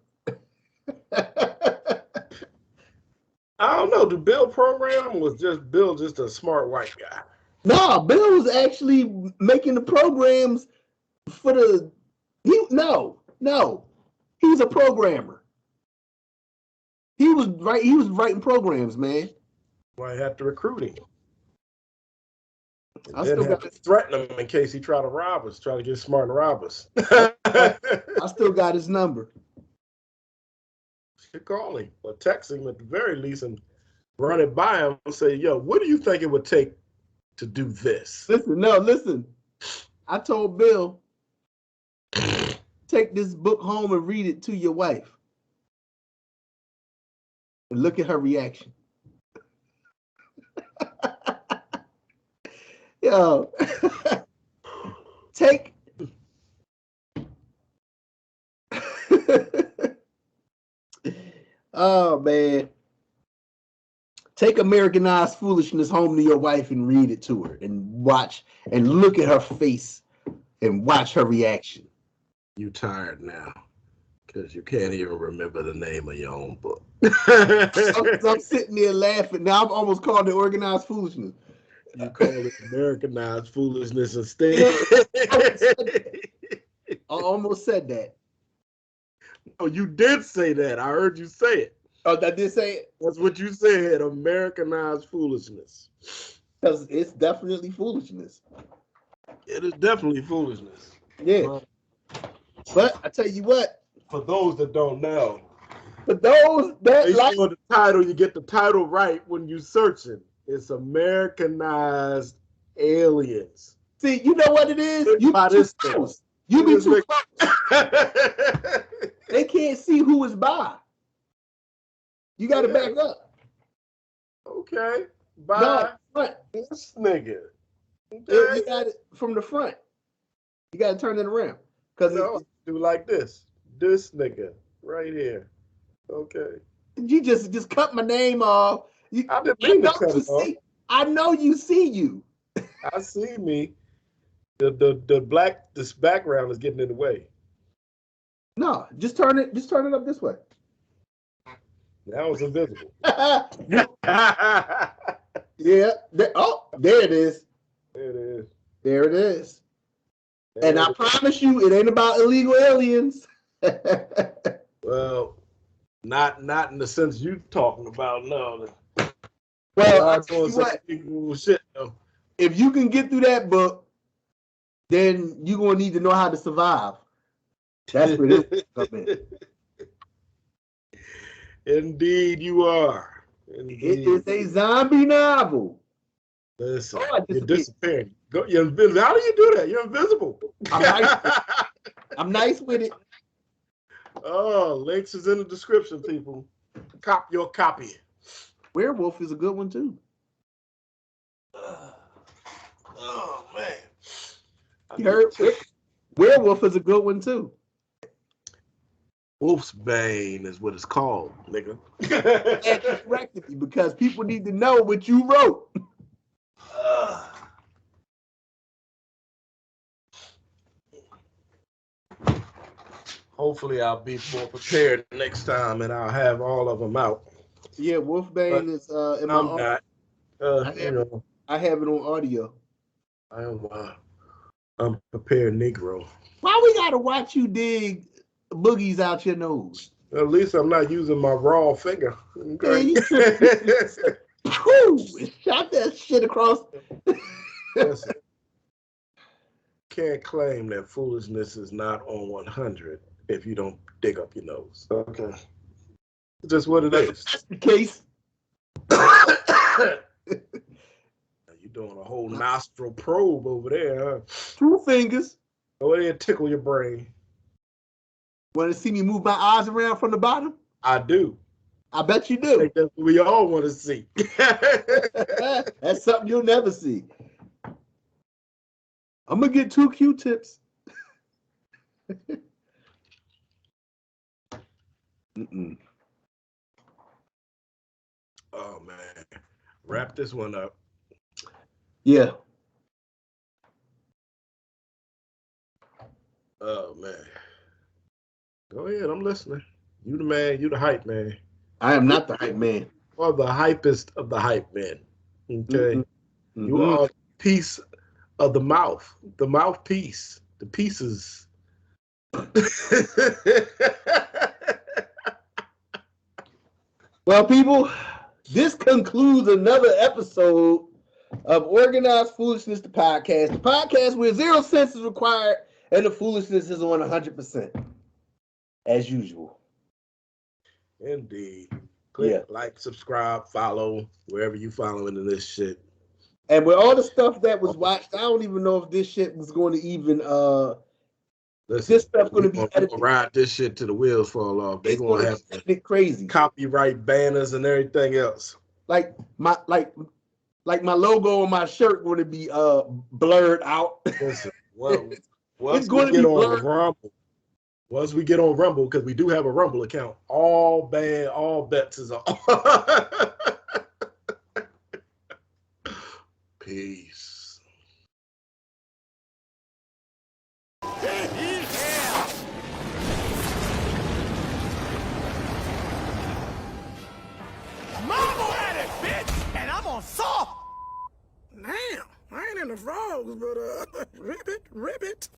I don't know. The Bill program was Bill just a smart white guy? No, Bill was actually making the programs for the. No. He was a programmer. He was writing programs, man. Why have to recruit him? I Then still have got to threaten him in case he try to rob us, try to get smart and rob us. I still got his number. Should call him or text him at the very least and run it by him and say, yo, what do you think it would take to do this? Listen. I told Bill, take this book home and read it to your wife. And look at her reaction. Yo, take oh man, take Americanized Foolishness home to your wife and read it to her and watch and look at her face and watch her reaction. You tired now because you can't even remember the name of your own book. I'm sitting there laughing. Now I've almost called it Organized Foolishness. You call it Americanized Foolishness instead. I almost said that. Oh, you did say that. I heard you say it. Oh, I did say it? That's what you said, Americanized Foolishness. Because it's definitely foolishness. It is definitely foolishness. Yeah. But I tell you what. For those that don't know, For those that make like sure the title, you get the title right when you're searching. It's Americanized Aliens. See, you know what it is? You By be too this thing. close. You be too close. They can't see who is by. You got to back up. Okay. Bye. No, front. This nigga. Okay. You got it from the front. You got to turn it around. Because do like this. This nigga right here. Okay. you just cut my name off. I didn't mean to cut it off. I know you see you. I see me. This background is getting in the way. No, just turn it up this way. Now it's invisible. Yeah. There it is. There it is. There it is. There And I promise you, it ain't about illegal aliens. Well, not in the sense you talking about, no. Well, I I'll tell you what, shit, though. if you can get through that book, then you're going to need to know how to survive. That's where this comes in. Indeed, you are. Indeed. It is a zombie novel. Listen, Oh, I you're disappeared. disappearing. You're invisible. How do you do that? You're invisible. I'm nice with it. Oh, links is in the description, people. Cop your copy. Werewolf is a good one too. Oh man. You heard? Werewolf is a good one too. Wolfbane is what it's called, nigga. And you corrected me because people need to know what you wrote. Hopefully, I'll be more prepared next time, and I'll have all of them out. Yeah, Wolfbane is in my. I'm not. I have it on audio. I'm prepared, Negro. Why we gotta watch you dig boogies out your nose? At least I'm not using my raw finger. Okay. Shot that shit across. Listen, can't claim that foolishness is not on 100 if you don't dig up your nose. Okay. It's just what it is. That's the case. You're doing a whole nostril probe over there, huh? 2 fingers. Go ahead and tickle your brain. Want to see me move my eyes around from the bottom? I do. I bet you I do. think that's what we all want to see. That's something you'll never see. I'm gonna get 2 Q-tips. Oh man, wrap this one up. Yeah. Oh man, go ahead. I'm listening. You the man. You the hype man. I am not the hype man. Or the hypest of the hype men. Okay. You are a piece of the mouthpiece, the pieces. Well, people, this concludes another episode of Organized Foolishness, the podcast where 0 cents is required and the foolishness is on 100%, as usual. Indeed. Click, like, subscribe, follow, wherever you following in this shit. And with all the stuff that was watched, I don't even know if this shit was going to even, Listen, this stuff's going to be edited. Ride this shit till the wheels fall off. They're going to have it crazy. Copyright banners and everything else. Like my logo on my shirt going to be blurred out. Listen, well, it's going to be blurred. Rumble, once we get on Rumble, because we do have a Rumble account, all bets is on. Peace. Marvel at it, bitch! And I'm on soft! Damn, I ain't in the frogs, but ribbit.